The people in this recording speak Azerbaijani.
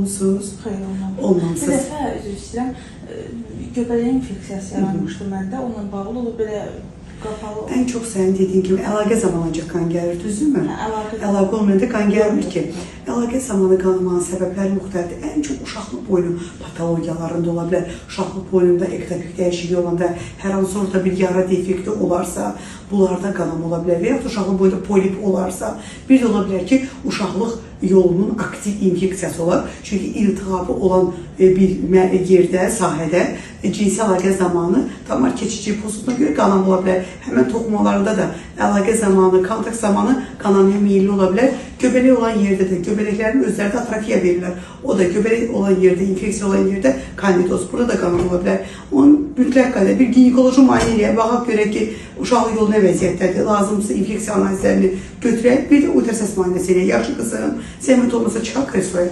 olmusunuz? Xeyr, olmadı. Bir Olmamışsınız. dəfə, üzr istəyirəm, göbələk infeksiyası yaranmışdı məndə. Onunla bağlı olub belə qapalı. En çok senin dediğin gibi əlaqə zamanı ancaq qan gəlir, düzdürmü? Əlaqə olmayanda qan gəlmir ki. Əlaqə zamanı qanamanın səbəbləri müxtəlifdir. En çok uşaqlıq boynu patologiyalarında ola bilər. Uşaqlıq boynunda ektopik dəyişikliyi olanda, hər hansı orada bir yara defekti olarsa, bunlarda qanama ola bilər. Və yaxud uşaqlıq boyunda polip olarsa, bir də ola bilər ki, uşaqlıq yolunun aktiv infeksiyası olar. Çünki iltihabı olan bir yerdə, sahədə cinsi əlaqə zamanı damar keçici pozulduğuna görə qanama ola bilər. Həmən toxumalarda da əlaqə zamanı, kontakt zamanı qanamaya meyilli ola bilər. Göbələk olan yerdə də göbələklərin özləri də atrofiya verirlər. O da göbələk olan yerdə, infeksiya olan yerdə kandidoz. Burada da qanama ola bilər. Onun mütləq qədər bir ginekoloji müayinəyə baxaq görək ki, uşaqlıq yolu nə vəziyyətdədir, lazımsa infeksiya analizlərini götürək. Bir də ultrases müayinəsi ilə yaxşı qızım, zəhmət olmasa çıxaq kresloya.